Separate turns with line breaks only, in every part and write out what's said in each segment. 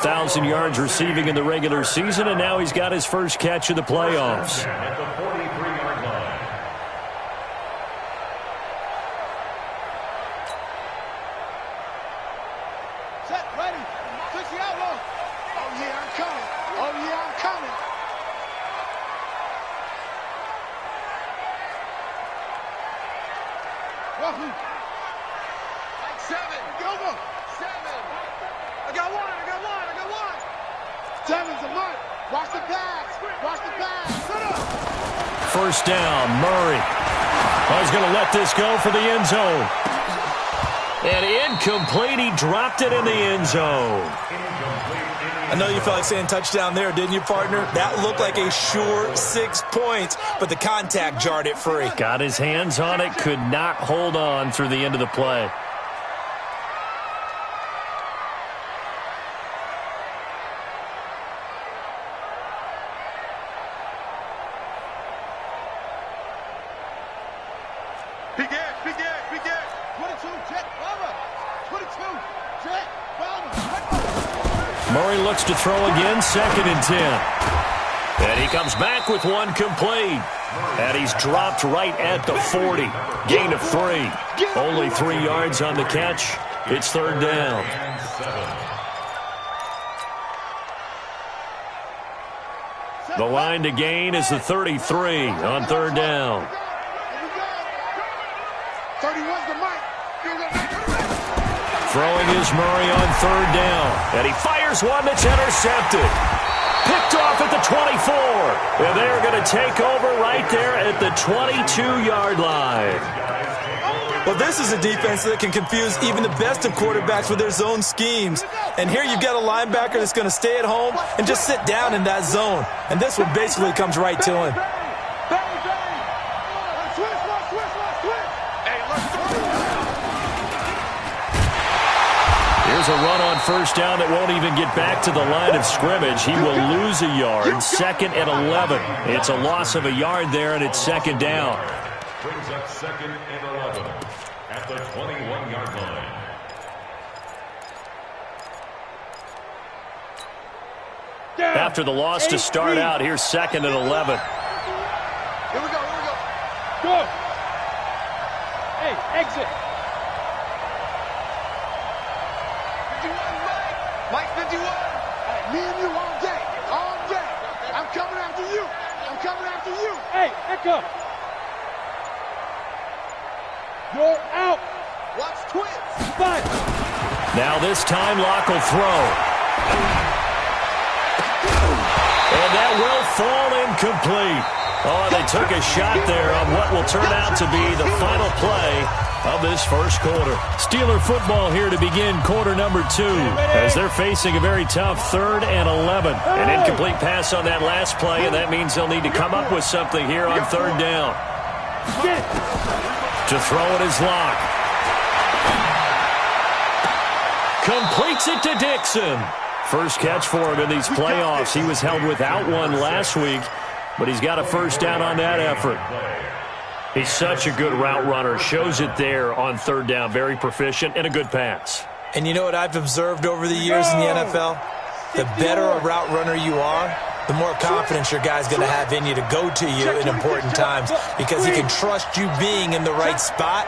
1,000 yards receiving in the regular season, and now he's got his first catch of the playoffs.
At the 43-yard line.
Set, ready. Fix the outlaw. Oh, yeah, I'm coming. Oh, yeah, I'm coming. Roughly. Like 7. Go, go. 7. I got one. Seven's a mark. Watch the pass. Set up.
First down, Murray. Oh, he's going to let this go for the end zone. And incomplete. He dropped it in the end zone.
I know you felt like saying touchdown there, didn't you, partner? That looked like a sure 6 points, but the contact jarred it free.
Got his hands on it, could not hold on through the end of the play.
Big Ed. 22, jet, bomber. 22, jet, bomber.
Murray looks to throw again, 2nd and 10. And he comes back with one complete. And he's dropped right at the 40. Gain of 3. Only 3 yards on the catch. It's 3rd down. The line to gain is the 33 on 3rd down.
31's the mic.
Throwing is Murray on 3rd down. And he fires one that's intercepted. Picked off at the 24. And they're going to take over right there at the 22-yard line.
Well, this is a defense that can confuse even the best of quarterbacks with their zone schemes. And here you've got a linebacker that's going to stay at home and just sit down in that zone. And this one basically comes right to him.
Here's a run on 1st down that won't even get back to the line of scrimmage. He will lose a yard. 2nd and 11. It's a loss of a yard there, and it's 2nd down.
Brings up 2nd and 11 at the 21-yard line.
After the loss to start out, here's 2nd and 11.
Here we go.
Go. Hey, exit.
Mike 51. Hey, me and you all day. I'm coming after you.
Hey, Echo. You're out.
Watch twins.
5.
Now this time Locke will throw. And that will fall incomplete. Oh, they took a shot there on what will turn out to be the final play of this first quarter. Steeler football here to begin quarter number 2 as they're facing a very tough 3rd and 11. An incomplete pass on that last play, and that means they'll need to come up with something here on 3rd down. To throw it is Locke. Completes it to Dixon. First catch for him in these playoffs. He was held without one last week, but he's got a 1st down on that effort. He's such a good route runner. Shows it there on 3rd down. Very proficient and a good pass.
And you know what I've observed over the years in the NFL? The better a route runner you are, the more confidence your guy's going to have in you to go to you in important times because he can trust you being in the right spot,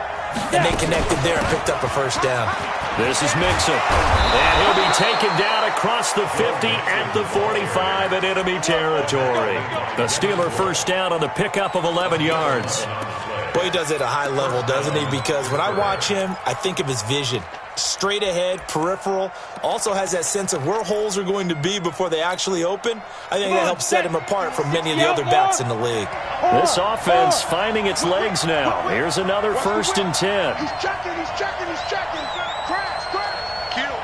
and they connected there and picked up a 1st down.
This is Mixon, and he'll be taken down across the 50 at the 45 in enemy territory. The Steeler 1st down on the pickup of 11 yards.
Boy, he does it at a high level, doesn't he? Because when I watch him, I think of his vision. Straight ahead, peripheral, also has that sense of where holes are going to be before they actually open. I think that helps set him apart from many of the other backs in the league.
This offense finding its legs now. Here's another 1st and 10.
He's checking. Crash. Kill.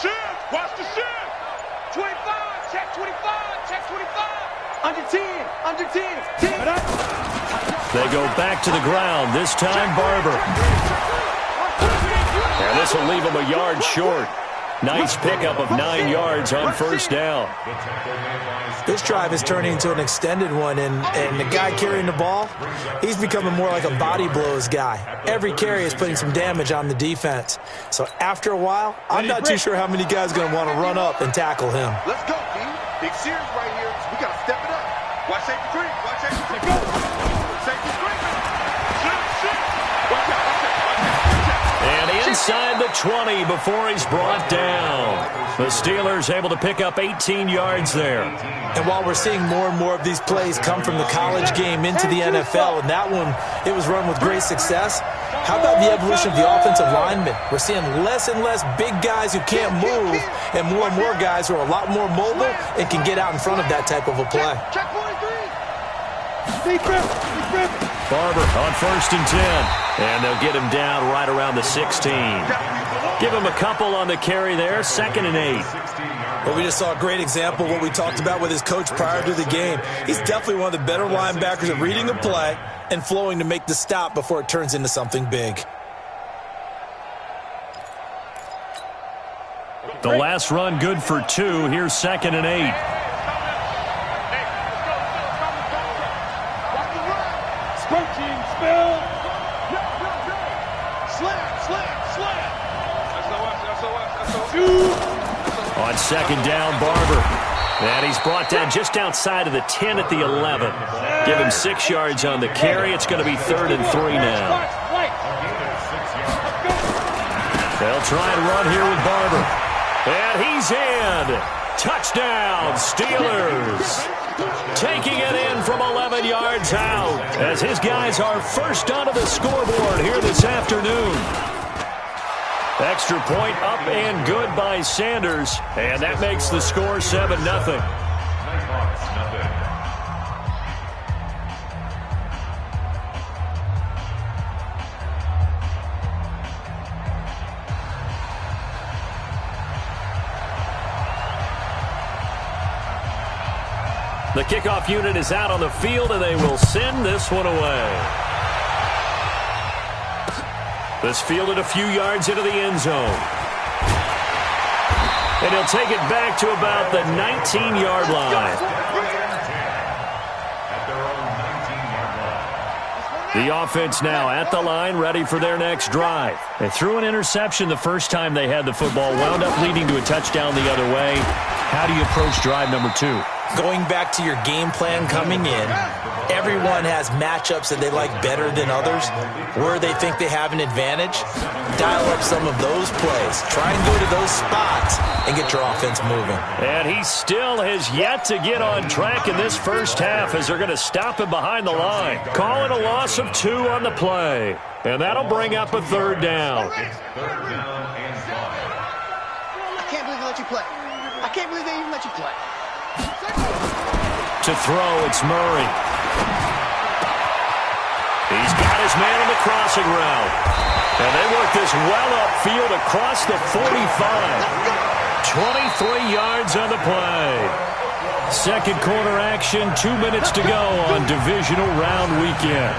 Shift. Watch the shift. 25. Check 25. Under 10. 10.
They go back to the ground. This time Barber. And this will leave him a yard short. Nice pickup of 9 yards on first down.
This drive is turning into an extended one, and the guy carrying the ball, he's becoming more like a body blows guy. Every carry is putting some damage on the defense. So after a while, I'm not too sure how many guys are going to want to run up and tackle him.
Let's go, D. Big series right here. We got to step it up. Watch safety three. Watch safety three. Go. Safety three. Watch out.
And inside the 20 before he's brought down. The Steelers able to pick up 18 yards there.
And while we're seeing more and more of these plays come from the college game into the NFL, and that one, it was run with great success, how about the evolution of the offensive linemen? We're seeing less and less big guys who can't move and more guys who are a lot more mobile and can get out in front of that type of a play.
Check 43.
Barber on 1st and 10. And they'll get him down right around the 16. Give him a couple on the carry there. 2nd and 8.
Well, we just saw a great example of what we talked about with his coach prior to the game. He's definitely one of the better linebackers at reading a play and flowing to make the stop before it turns into something big.
The last run good for 2. Here's 2nd and 8. On 2nd down, Barber. And he's brought down just outside of the 10 at the 11. Give him 6 yards on the carry. It's going to be 3rd and 3 now. They'll try and run here with Barber. And he's in. Touchdown, Steelers. Taking it in from 11 yards out as his guys are first onto the scoreboard here this afternoon. Extra point up and good by Sanders, and that makes the score 7-0. The kickoff unit is out on the field, and they will send this one away. This fielded a few yards into the end zone. And he'll take it back to about the 19-yard line. The offense now at the line, ready for their next drive. They threw an interception the first time they had the football, wound up leading to a touchdown the other way. How do you approach drive number 2?
Going back to your game plan coming in, everyone has matchups that they like better than others, where they think they have an advantage. Dial up some of those plays. Try and go to those spots and get your offense moving.
And he still has yet to get on track in this first half as they're going to stop him behind the line. Calling a loss of 2 on the play. And that'll bring up a 3rd down.
I can't believe they let you play. I can't believe they even let you play.
To throw, it's Murray. He's got his man on the crossing route. And they work this well upfield across the 45. 23 yards on the play. Second quarter action, 2 minutes to go on divisional round weekend.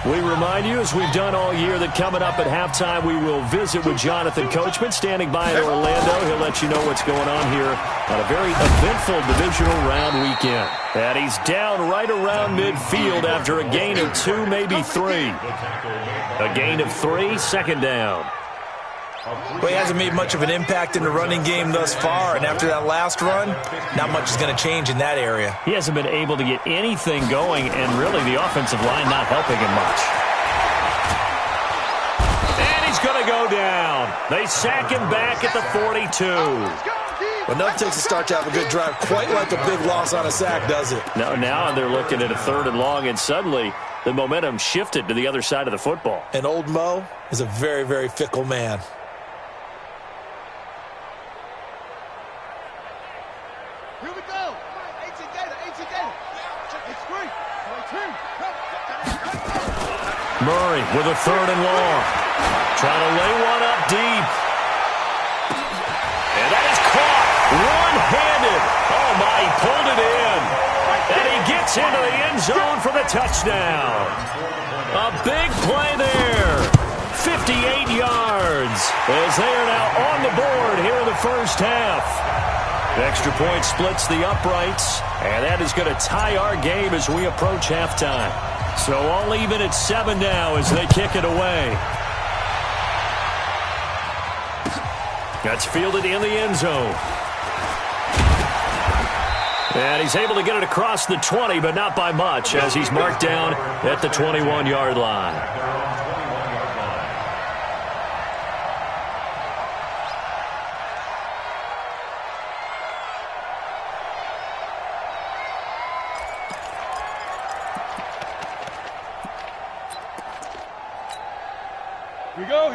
We remind you, as we've done all year, that coming up at halftime, we will visit with Jonathan Coachman, standing by in Orlando. He'll let you know what's going on here on a very eventful divisional round weekend. And he's down right around midfield after a gain of 2, maybe 3. A gain of 3, 2nd down.
Well, he hasn't made much of an impact in the running game thus far, and after that last run, not much is going to change in that area.
He hasn't been able to get anything going, and really the offensive line not helping him much. And he's going to go down. They sack him back at the 42.
Well, nothing takes a start to have a good drive quite like a big loss on a sack, does it?
No, now they're looking at a 3rd and long, and suddenly the momentum shifted to the other side of the football.
And old Mo is a very, very fickle man.
Here we go. 18 data. It's free.
Murray with a 3rd and long. Trying to lay one up deep. And that is caught one-handed. Oh, my, he pulled it in. And he gets into the end zone for the touchdown. A big play there. 58 yards as they are now on the board here in the first half. The extra point splits the uprights, and that is going to tie our game as we approach halftime. So all even at 7 now as they kick it away. That's fielded in the end zone. And he's able to get it across the 20, but not by much, as he's marked down at the 21-yard line.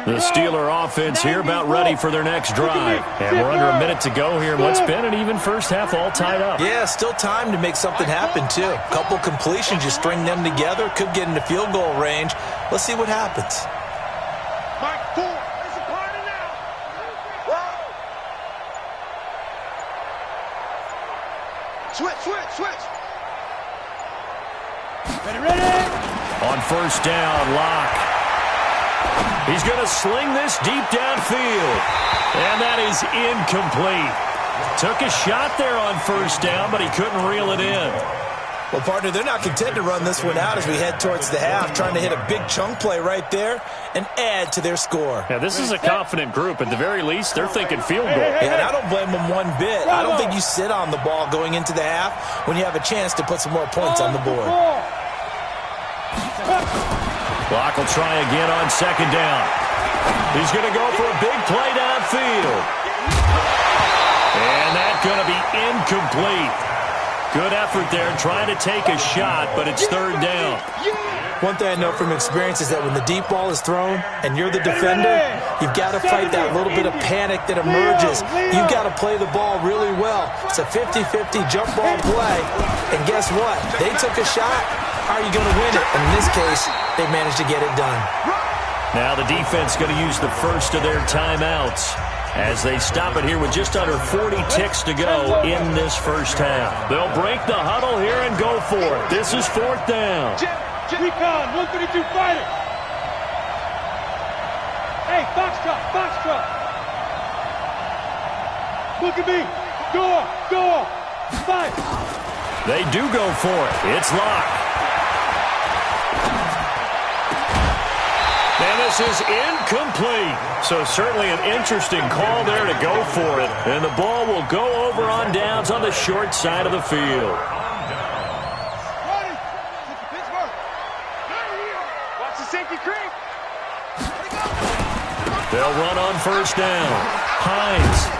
The Steeler offense here about ready for their next drive. And we're under a minute to go here in what's been an even first half all tied up.
Yeah, still time to make something happen, too. A couple completions, you string them together, could get into field goal range. Let's see what happens.
Mike, 4. It's a party now. Switch.
Ready.
On first down, Locke. He's going to sling this deep downfield. And that is incomplete. Took a shot there on first down, but he couldn't reel it in.
Well, partner, they're not content to run this one out as we head towards the half, trying to hit a big chunk play right there and add to their score.
Yeah, this is a confident group. At the very least, they're thinking field goal.
Yeah, and I don't blame them one bit. I don't think you sit on the ball going into the half when you have a chance to put some more points on the board.
Locke will try again on second down. He's going to go for a big play downfield. And that's going to be incomplete. Good effort there trying to take a shot, but it's third down.
One thing I know from experience is that when the deep ball is thrown and you're the defender, you've got to fight that little bit of panic that emerges. You've got to play the ball really well. It's a 50-50 jump ball play. And guess what? They took a shot. How are you going to win it? And in this case, they managed to get it done.
Now the defense going to use the first of their timeouts as they stop it here with just under 40 ticks to go in this first half. They'll break the huddle here and go for it. This is fourth down.
Recon, 132 fighter. Hey, Foxtrot. Look at me. Go. Fight.
They do go for it. It's Locke. And this is incomplete. So certainly an interesting call there to go for it. And the ball will go over on downs on the short side of the field.
Watch the safety creep.
They'll run on first down. Hines.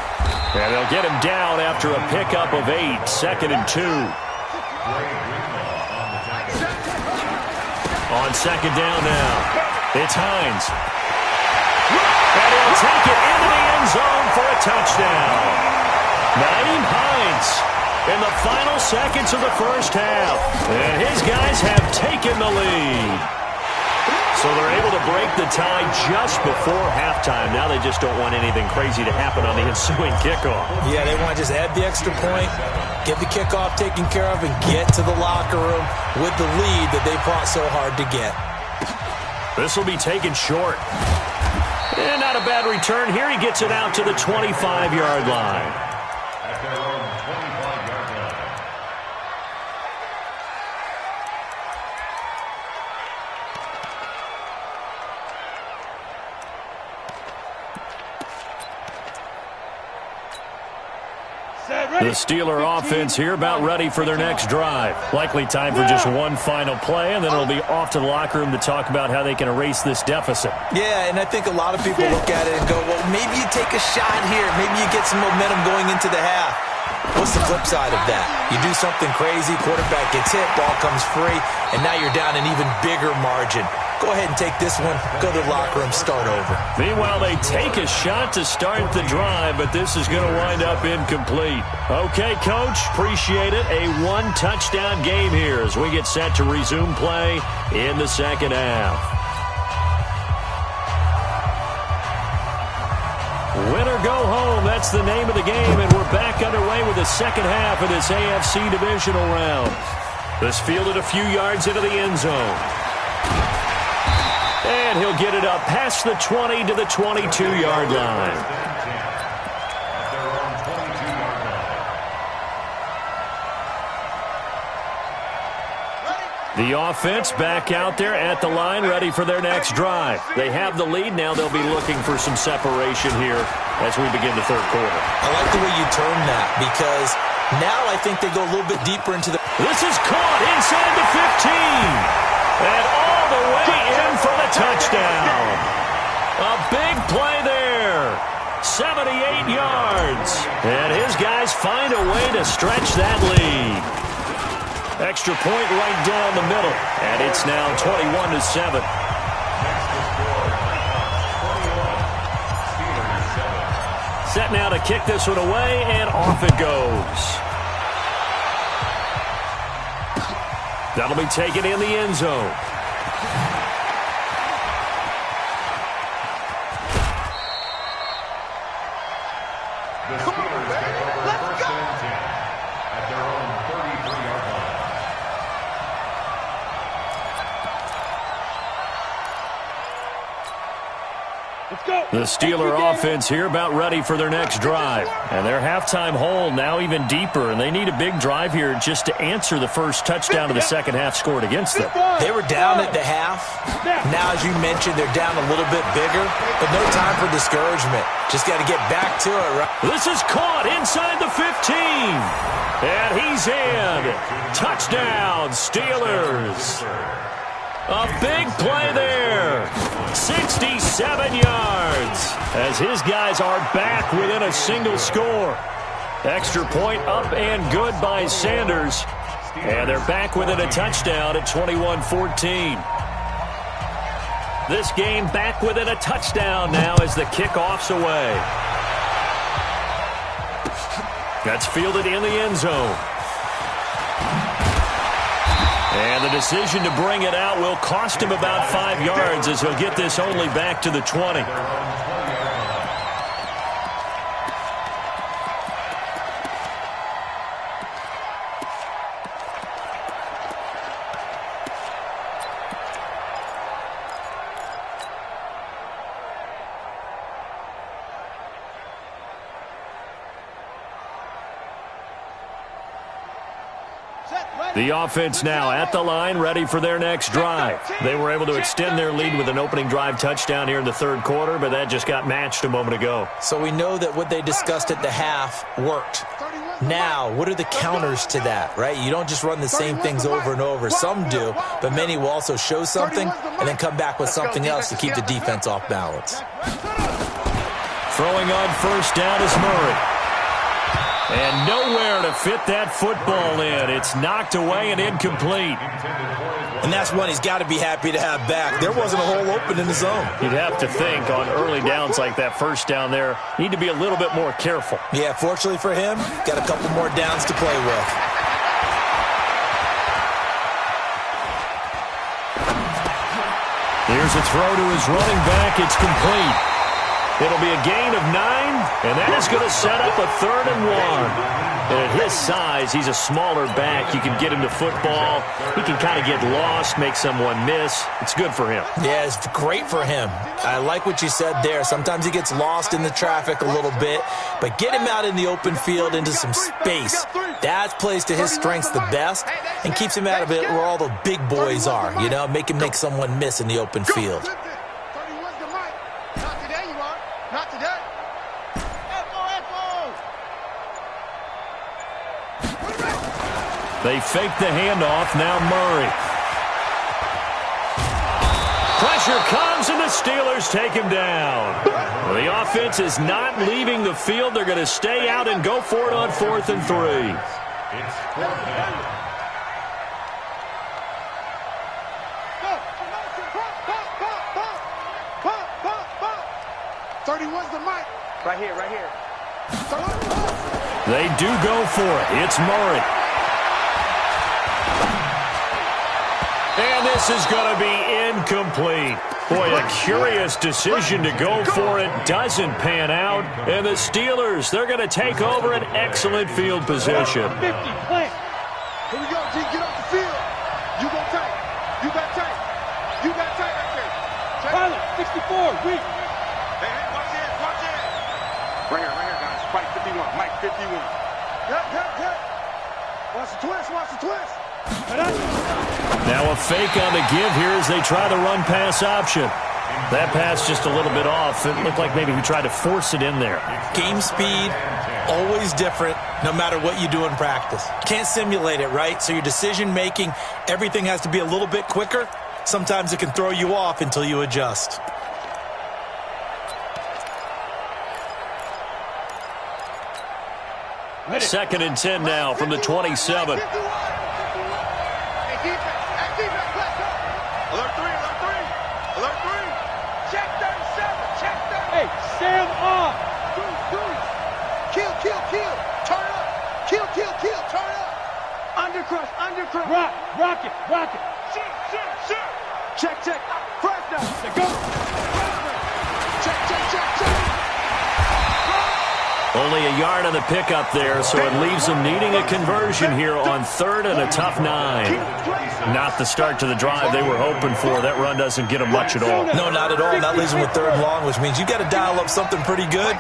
And they'll get him down after a pickup of 8. 2nd and 2. On second down now. It's Hines. And he'll take it into the end zone for a touchdown. Naeem Hines in the final seconds of the first half. And his guys have taken the lead. So they're able to break the tie just before halftime. Now they just don't want anything crazy to happen on the ensuing kickoff.
Yeah, they want to just add the extra point, get the kickoff taken care of, and get to the locker room with the lead that they fought so hard to get.
This will be taken short. And not a bad return here. He gets it out to the 25-yard line.
At their own 25-yard line.
The Steeler offense here about ready for their next drive. Likely time for just one final play, and then it'll be off to the locker room to talk about how they can erase this deficit.
Yeah, and I think a lot of people look at it and go, well, maybe you take a shot here. Maybe you get some momentum going into the half. What's the flip side of that? You do something crazy, quarterback gets hit, ball comes free, and now you're down an even bigger margin. Go ahead and take this one, go to the locker room, start over.
Meanwhile, they take a shot to start the drive, but this is going to wind up incomplete. Okay, Coach, appreciate it. A one-touchdown game here as we get set to resume play in the second half. Win or go home, that's the name of the game, and we're back underway with the second half of this AFC divisional round. This fielded a few yards into the end zone. And he'll get it up past the 20 to the 22-yard line. The offense back out there at the line, ready for their next drive. They have the lead. Now they'll be looking for some separation here as we begin the third quarter.
I like the way you turned that, because now I think they go a little bit deeper into the...
This is caught inside the 15. And all the way in for the touchdown. A big play there. 78 yards. And his guys find a way to stretch that lead. Extra point right down the middle. And it's now 21-7. Set now to kick this one away, and off it goes. That'll be taken in the end zone.
The Steelers take over first and 10 at their own 33-yard line.
Let's go.
The Steeler offense here about ready for their next drive. And their halftime hole now even deeper, and they need a big drive here just to answer the first touchdown of the second half scored against them.
They were down at the half. Now, as you mentioned, they're down a little bit bigger, but no time for discouragement. Just got to get back to it, right?
This is caught inside the 15. And he's in. Touchdown, Steelers. A big play there. 67 yards. As his guys are back within a single score. Extra point up and good by Sanders. And they're back within a touchdown at 21-14. This game back within a touchdown now as the kickoff's away. That's fielded in the end zone. And the decision to bring it out will cost him about 5 yards as he'll get this only back to the 20. The offense now at the line, ready for their next drive. They were able to extend their lead with an opening drive touchdown here in the third quarter, but that just got matched a moment ago.
So we know that what they discussed at the half worked. Now, what are the counters to that, right? You don't just run the same things over and over. Some do, but many will also show something and then come back with something else to keep the defense off balance.
Throwing on first down is Murray. And nowhere to fit that football in. It's knocked away and incomplete.
And that's one he's got to be happy to have back. There wasn't a hole open in the zone.
You'd have to think on early downs like that first down there, need to be a little bit more careful.
Yeah, fortunately for him, got a couple more downs to play with.
Here's a throw to his running back. It's complete. It'll be a gain of 9, and that is going to set up a 3rd and 1. And at his size, he's a smaller back. You can get him to football. He can kind of get lost, make someone miss. It's good for him.
Yeah, it's great for him. I like what you said there. Sometimes he gets lost in the traffic a little bit, but get him out in the open field into some space. That plays to his strengths the best and keeps him out of it where all the big boys are, you know, make him make someone miss in the open field.
They fake the handoff. Now Murray. Pressure comes, and the Steelers take him down. Well, the offense is not leaving the field. They're going to stay out and go for it on 4th and 3.
It's 4th down.
Right here, right here.
They do go for it. It's Murray. And this is going to be incomplete. Boy, a curious decision to go for it doesn't pan out. And the Steelers, they're going to take over an excellent field position.
50, plant.
Here we go, G. Get off the field. You go tight. You got tight. You got tight right there.
64, weak.
Hey, watch it, watch it. Right here, guys. Mike 51, Mike 51. Yep. Watch the twist, watch the twist.
Now a fake on the give here as they try the run-pass option. That pass just a little bit off. It looked like maybe he tried to force it in there.
Game speed, always different, no matter what you do in practice. Can't simulate it, right? So your decision-making, everything has to be a little bit quicker. Sometimes it can throw you off until you adjust.
Second and 10 now from the 27.
Alert 3. Check 37.
Hey, Sam off.
Kill. Turn up. Kill. Turn up. Undercrush.
Rock it.
Shoot. Check. First down.
Let's go.
Check.
Only a yard on the pickup there, so it leaves them needing a conversion here on third and a tough 9. Not the start to the drive they were hoping for. That run doesn't get them much at all.
No, not at all. That leaves them with third and long, which means you got to dial up something pretty good.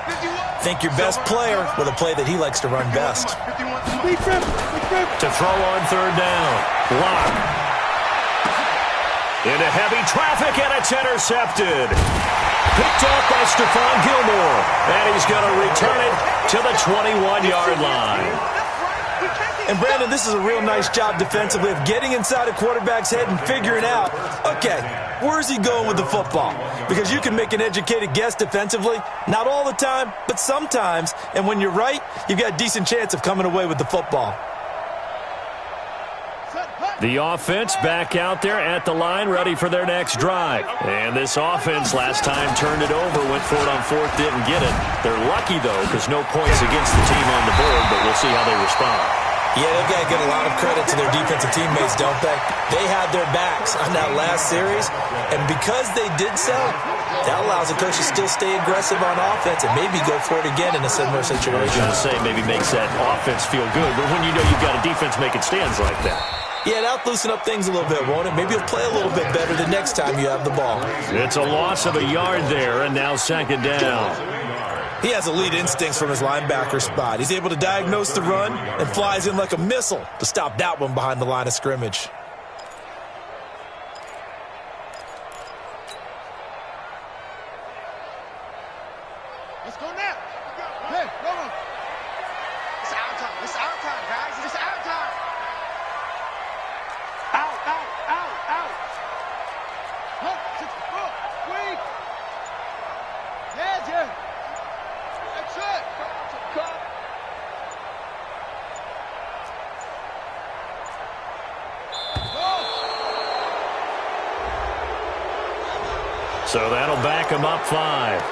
Think your best player with a play that he likes to run best.
To throw on third down. Block. Into heavy traffic, and it's intercepted. Picked off by Stephon Gilmore. And he's going to return it to the 21-yard line.
And, Brandon, this is a real nice job defensively of getting inside a quarterback's head and figuring out, okay, where's he going with the football? Because you can make an educated guess defensively. Not all the time, but sometimes. And when you're right, you've got a decent chance of coming away with the football.
The offense back out there at the line, ready for their next drive. And this offense last time turned it over, went for it on fourth, didn't get it. They're lucky, though, because no points against the team on the board, but we'll see how they respond.
Yeah, they've got to give a lot of credit to their defensive teammates, don't they? They had their backs on that last series, and because they did so, that allows the coach to still stay aggressive on offense and maybe go for it again in a similar situation.
I was going to say maybe makes that offense feel good, but when you know you've got a defense making stands like that.
Yeah, that'll loosen up things a little bit, won't it? Maybe you'll play a little bit better the next time you have the ball.
It's a loss of a yard there, and now second down.
He has elite instincts from his linebacker spot. He's able to diagnose the run and flies in like a missile to stop that one behind the line of scrimmage.
Let's go now. Hey, go on. It's our time. It's our time, guys. It's our time. Out.
Weak. Yeah. That's it. Come.
So that'll back him up 5.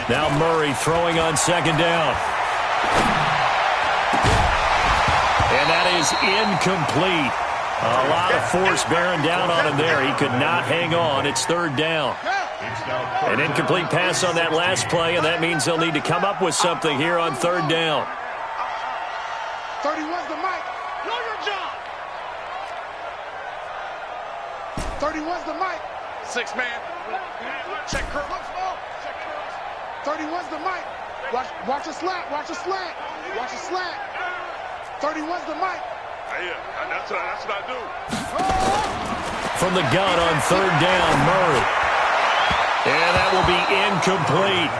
Now Murray throwing on second down. And that is incomplete. A lot of force bearing down on him there. He could not hang on. It's third down. An incomplete pass on that last play, and that means they'll need to come up with something here on third down.
31's the mic. Know your job. 31's the mic. 6 man. Check curl. 31's the mic. Watch a slant. 31's the mic.
Yeah, that's what I do.
From the gun on third down, Murray. And that will be incomplete.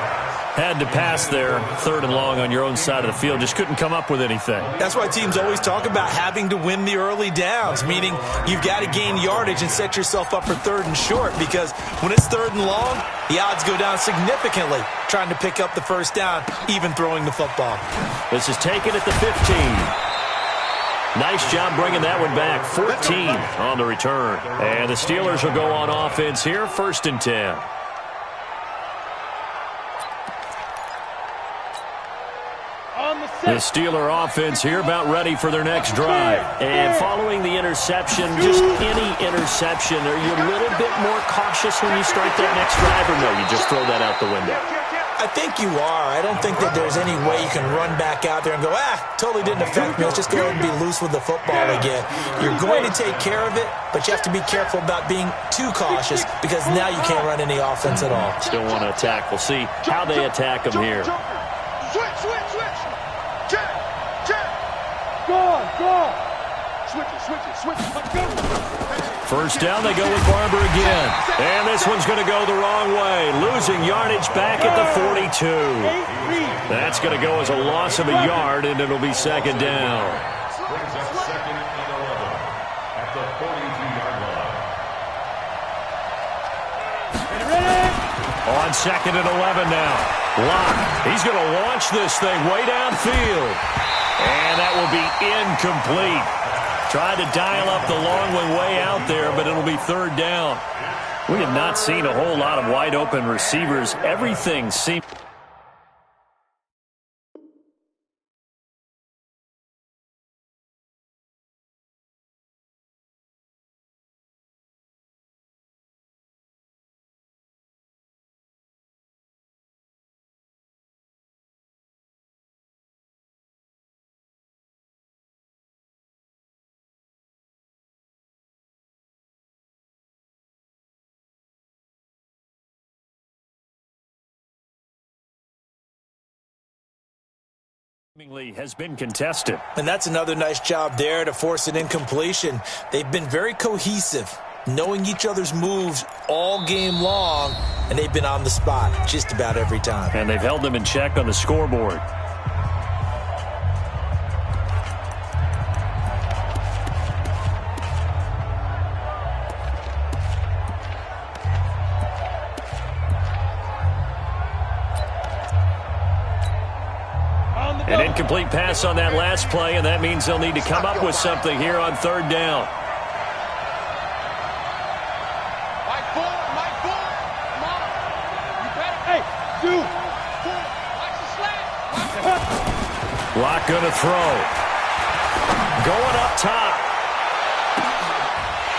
Had to pass there, third and long on your own side of the field. Just couldn't come up with anything.
That's why teams always talk about having to win the early downs, meaning you've got to gain yardage and set yourself up for third and short, because when it's third and long, the odds go down significantly trying to pick up the first down, even throwing the football.
This is taken at the 15. Nice job bringing that one back. 14 on the return. And the Steelers will go on offense here, 1st and 10. The Steeler offense here about ready for their next drive. And following the interception, just any interception, are you a little bit more cautious when you start that next drive, or no, you just throw that out the window?
I think you are. I don't think that there's any way you can run back out there and go, totally didn't affect me. Let's just go ahead and be loose with the football again. You're going to take care of it, but you have to be careful about being too cautious because now you can't run any offense at all.
Still want to attack. We'll see how they attack them here.
Switch. Check.
Go. Switch. Let's go.
First down, they go with Barber again. And this one's going to go the wrong way. Losing yardage back at the 42. That's going to go as a loss of a yard, and it'll be second down.
Brings up second and 11 at the 42-yard line.
On second and 11 now. Locke, he's going to launch this thing way downfield. And that will be incomplete. Tried to dial up the long one way out there, but it'll be third down. We have not seen a whole lot of wide open receivers. Everything seems... has been contested.
And that's another nice job there to force an incompletion. They've been very cohesive, knowing each other's moves all game long, and they've been on the spot just about every time.
And they've held them in check on the scoreboard. An incomplete pass on that last play, and that means they'll need to come up with something here on third down.
Mike Bull. Come on. You better.
Hey, dude.
Watch the slant.
Locke going to throw. Going up top.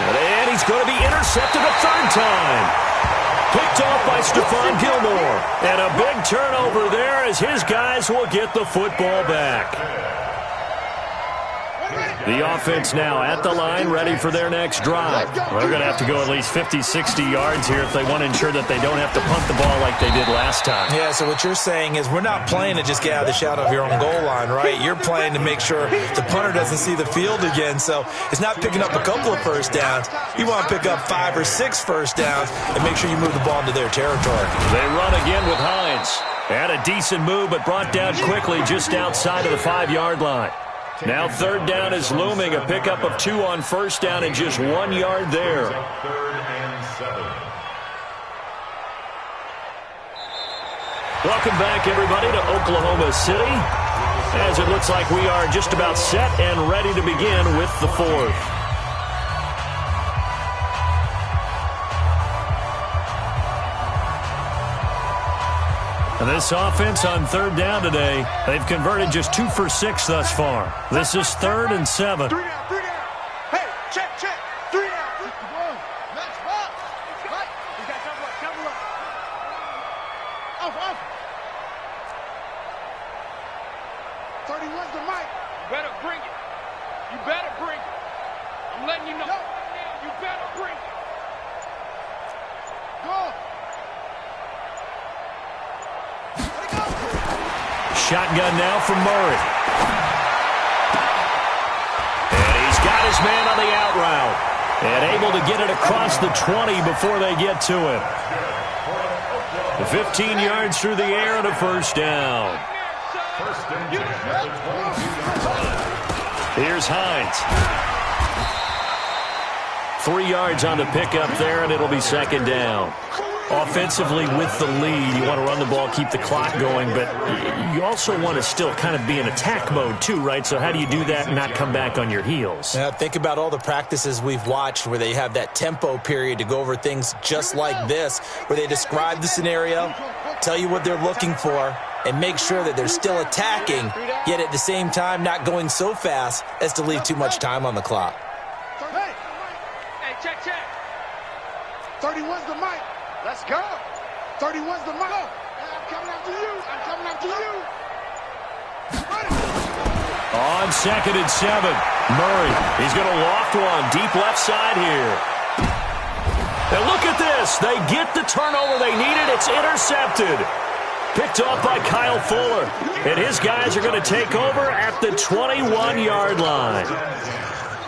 And he's going to be intercepted a third time. Picked off by Stephon Gilmore. And a big turnover there as his guys will get the football back. The offense now at the line, ready for their next drive. They're going to have to go at least 50, 60 yards here if they want to ensure that they don't have to punt the ball like they did last time.
Yeah, so what you're saying is we're not playing to just get out of the shadow of your own goal line, right? You're playing to make sure the punter doesn't see the field again. So it's not picking up a couple of first downs. You want to pick up 5 or 6 first downs and make sure you move the ball into their territory.
They run again with Hines. Had a decent move, but brought down quickly just outside of the 5-yard line. Now third down is looming, a pickup of 2 on first down and just 1 yard there.
Third and 7.
Welcome back, everybody, to Oklahoma City, as it looks like we are just about set and ready to begin with the fourth. And this offense on third down today, they've converted just 2 for 6 thus far. This is third and 7.
3 down. Hey, check. 3 down. Nice ball. Right. You got double up. Off. 31's the mic. You better bring it. I'm letting you know. You better bring it. Go.
Shotgun now from Murray. And he's got his man on the out route. And able to get it across the 20 before they get to him. 15 yards through the air and a first down. Here's Hines. 3 yards on the pickup there, and it'll be second down. Offensively with the lead, you want to run the ball, keep the clock going, but you also want to still kind of be in attack mode too, right? So how do you do that and not come back on your heels?
Yeah, think about all the practices we've watched where they have that tempo period to go over things just like this, where they describe the scenario, tell you what they're looking for, and make sure that they're still attacking, yet at the same time not going so fast as to leave too much time on the clock.
Hey, check. 31's the mic. Let's go. 31's the mic. I'm coming after you.
On 2nd and 7, Murray. He's going to loft one deep left side here. And look at this. They get the turnover they needed. It's intercepted. Picked off by Kyle Fuller. And his guys are going to take over at the 21-yard line.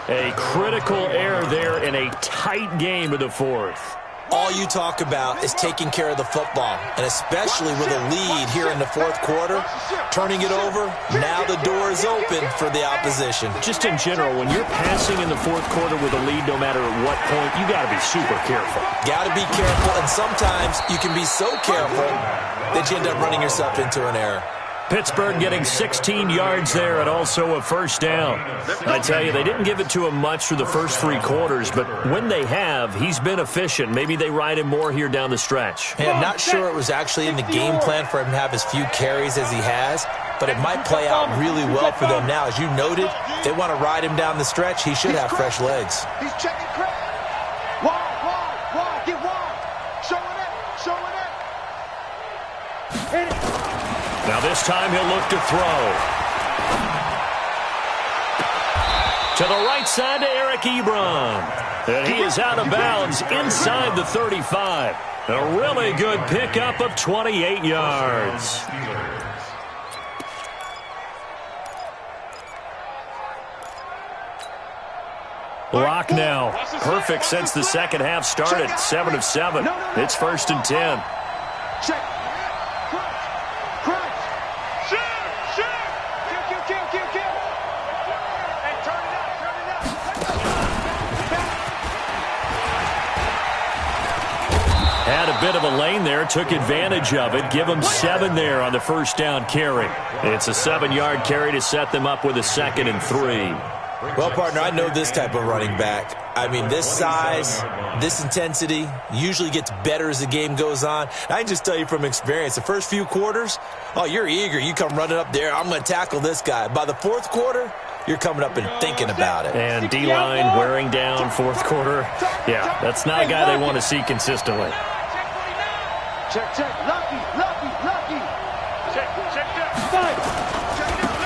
A critical error there in a tight game of the fourth.
All you talk about is taking care of the football, and especially with a lead here in the fourth quarter, turning it over, now the door is open for the opposition.
Just in general, when you're passing in the fourth quarter with a lead, no matter at what point, you got to be super careful.
Got to be careful, and sometimes you can be so careful that you end up running yourself into an error.
Pittsburgh getting 16 yards there and also a first down. I tell you, they didn't give it to him much through the first 3 quarters, but when they have, he's been efficient. Maybe they ride him more here down the stretch.
Hey, I'm not sure it was actually in the game plan for him to have as few carries as he has, but it might play out really well for them now. As you noted, if they want to ride him down the stretch, he should have fresh legs.
He's checking crack. Wide, get wide. Showing it. Hit it.
Now this time he'll look to throw. To the right side to Eric Ebron. And he is out of bounds inside the 35. A really good pickup of 28 yards. Lock now. Perfect since the second half started. 7 of 7. It's 1st and 10.
Check.
Had a bit of a lane there, took advantage of it. Give them 7 there on the first down carry. It's a 7-yard carry to set them up with a 2nd and 3.
Well, partner, I know this type of running back. I mean, this size, this intensity usually gets better as the game goes on. I can just tell you from experience, the first few quarters, oh, you're eager. You come running up there, I'm going to tackle this guy. By the fourth quarter, you're coming up and thinking about it.
And D-line wearing down fourth quarter. Yeah, that's not a guy they want to see consistently.
Check. Lucky.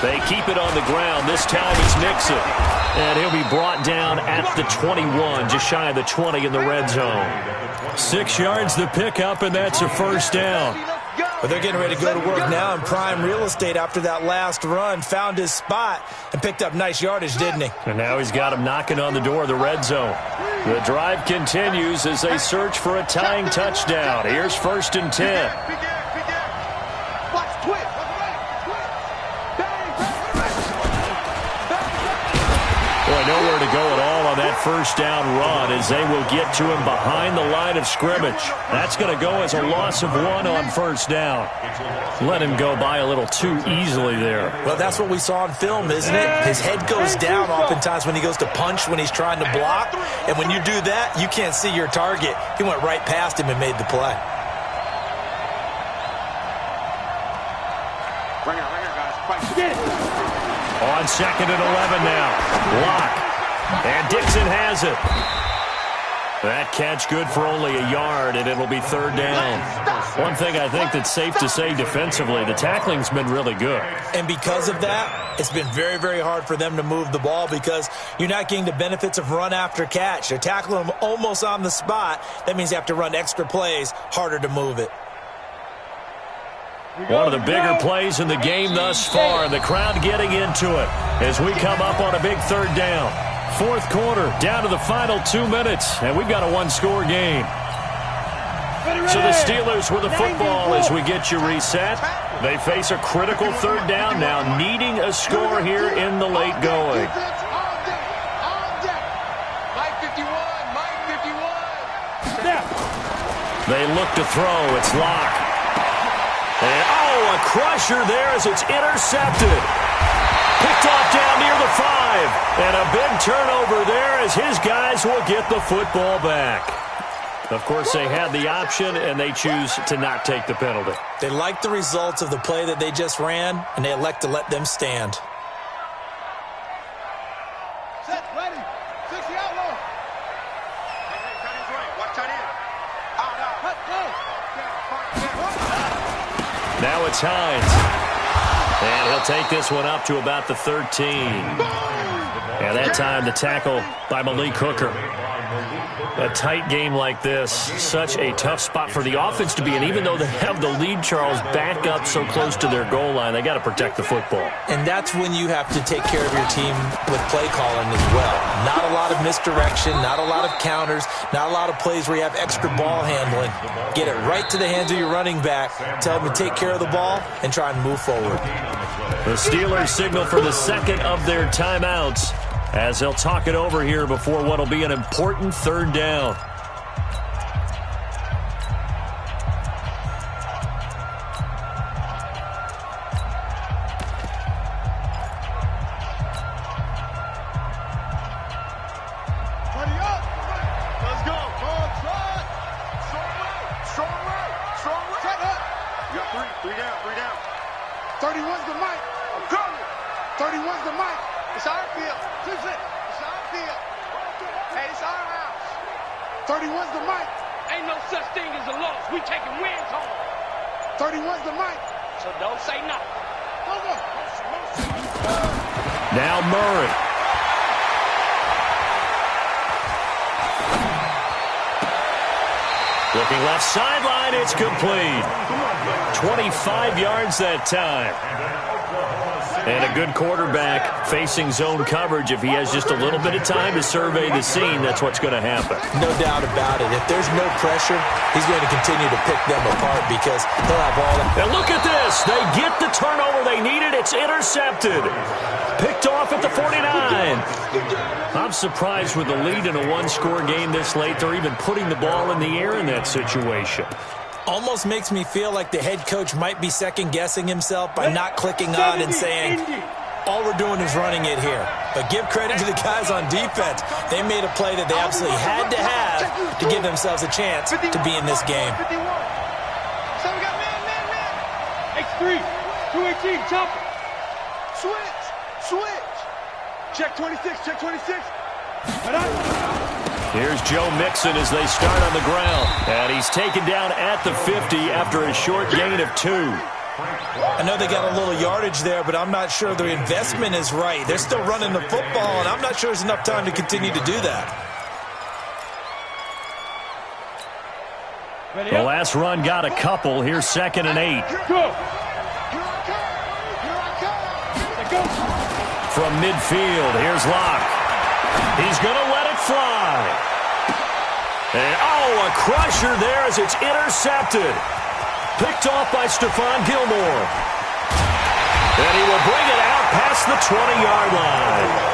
They keep it on the ground. This time it's Nixon. And he'll be brought down at the 21, just shy of the 20 in the red zone. 6 yards the pickup, and that's a first down.
But they're getting ready to go to work now in prime real estate after that last run. Found his spot and picked up nice yardage, didn't he?
And now he's got him knocking on the door of the red zone. The drive continues as they search for a tying touchdown. Here's 1st and 10. Nowhere to go at all on that first down run as they will get to him behind the line of scrimmage. That's going to go as a loss of 1 on first down. Let him go by a little too easily there.
Well, that's what we saw on film, isn't it? His head goes down oftentimes when he goes to punch, when he's trying to block. And when you do that, you can't see your target. He went right past him and made the play.
Right here, guys.
On 2nd and 11 now. Lock. And Dixon has it. That catch good for only a yard, and it'll be 3rd down. One thing I think that's safe to say defensively, the tackling's been really good.
And because of that, it's been very, very hard for them to move the ball because you're not getting the benefits of run after catch. They're tackling them almost on the spot. That means you have to run extra plays, harder to move it.
One of the bigger plays in the game thus far, and the crowd getting into it as we come up on a big 3rd down. 4th quarter, down to the final 2 minutes, and we've got a 1-score game. So the Steelers with the football as we get you reset. They face a critical 3rd down now, needing a score here in the late going. They look to throw. It's Lock. And, a crusher there as it's intercepted. Picked off down near the 5. And a big turnover there as his guys will get the football back. Of course, they had the option, and they choose to not take the penalty.
They like the results of the play that they just ran, and they elect to let them stand.
Set, ready. 60 outlaw. Hey, cut his right. Watch that in. Out. Cut, go.
Now it's Hines. And he'll take this one up to about the 13. And that time the tackle by Malik Hooker. A tight game like this, such a tough spot for the offense to be in. Even though they have the lead, Charles, back up so close to their goal line, they got to protect the football.
And that's when you have to take care of your team with play calling as well. Not a lot of misdirection, not a lot of counters, not a lot of plays where you have extra ball handling. Get it right to the hands of your running back, tell them to take care of the ball, and try and move forward.
The Steelers signal for the second of their timeouts as they'll talk it over here before what will be an important third down.
Buddy up. Let's go. Strong right. Set up. You got three down. 31's the mic. I'm coming. 31's the mic. It's our field. It's our field. Hey, it's our house. 31's the mic.
Ain't no such thing as a loss. We taking wins home.
31's the mic.
So don't say nothing.
Now Murray. Looking left sideline, it's complete. 25 yards that time. And a good quarterback facing zone coverage. If he has just a little bit of time to survey the scene, that's what's going to happen.
No doubt about it. If there's no pressure, he's going to continue to pick them apart because they'll have all that.
And look at this. They get the turnover they needed. It's intercepted. Picked off at the 49. I'm surprised with the lead in a one-score game this late. They're even putting the ball in the air in that situation.
Almost makes me feel like the head coach might be second-guessing himself by not clicking on and saying, all we're doing is running it here. But give credit to the guys on defense. They made a play that they absolutely had to have to give themselves a chance to be in this game.
So we got man.
X3, 218, chopper.
Switch. Check 26.
Here's Joe Mixon as they start on the ground. And he's taken down at the 50 after a short gain of 2.
I know they got a little yardage there, but I'm not sure their investment is right. They're still running the football, and I'm not sure there's enough time to continue to do that.
The last run got a couple. Here's 2nd and 8.
Go.
From midfield, here's Locke. He's going to let it fly. And, a crusher there as it's intercepted. Picked off by Stephon Gilmore. And he will bring it out past the 20-yard line.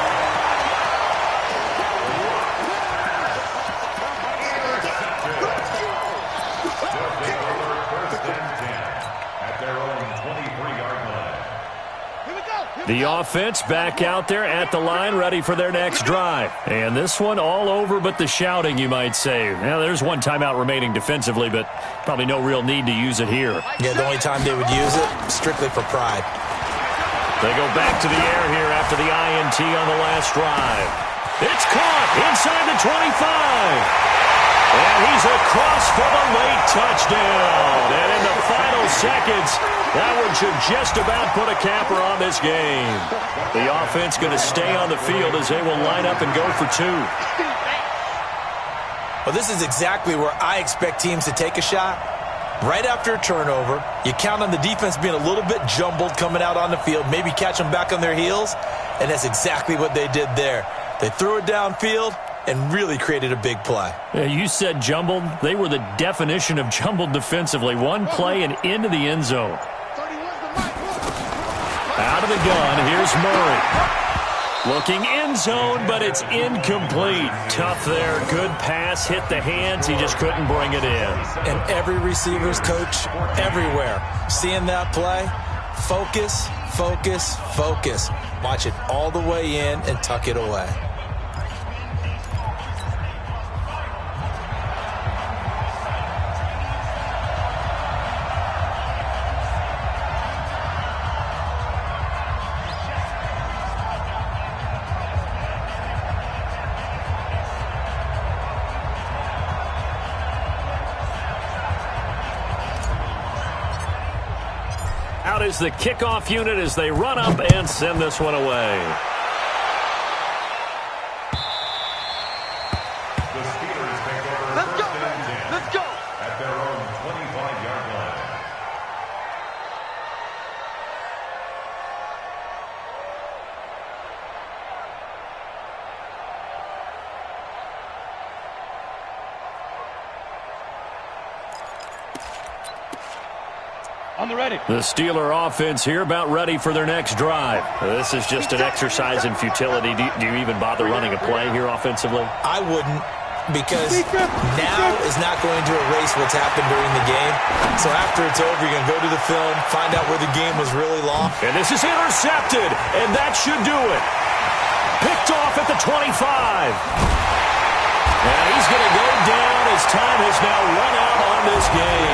The offense back out there at the line, ready for their next drive. And this one all over but the shouting, you might say. Now, there's one timeout remaining defensively, but probably no real need to use it here.
Yeah, the only time they would use it, strictly for pride.
They go back to the air here after the INT on the last drive. It's caught inside the 25. And he's across for the late touchdown. And in the final seconds, that one should just about put a capper on this game. The offense going to stay on the field as they will line up and go for 2.
Well, this is exactly where I expect teams to take a shot. Right after a turnover, you count on the defense being a little bit jumbled coming out on the field, maybe catch them back on their heels, and that's exactly what they did there. They threw it downfield and really created a big play.
Yeah, you said jumbled. They were the definition of jumbled defensively. One play and into the end zone. Out of the gun, here's Murray. Looking end zone, but it's incomplete. Tough there. Good pass, hit the hands. He just couldn't bring it in.
And every receiver's coach everywhere, seeing that play, focus, focus, focus. Watch it all the way in and tuck it away.
is the kickoff unit as they run up and send this one away.
The Steelers take over
Let's go,
first and 10
let's go.
at their own 25-yard line.
On the ready.
The Steeler offense here about ready for their next drive. This is just an exercise in futility. Do you even bother running a play here offensively?
I wouldn't, because now is not going to erase what's happened during the game. So after it's over, you're going to go to the film, find out where the game was really long.
And this is intercepted, and that should do it. Picked off at the 25. And he's going to go down as time has now run out on this game.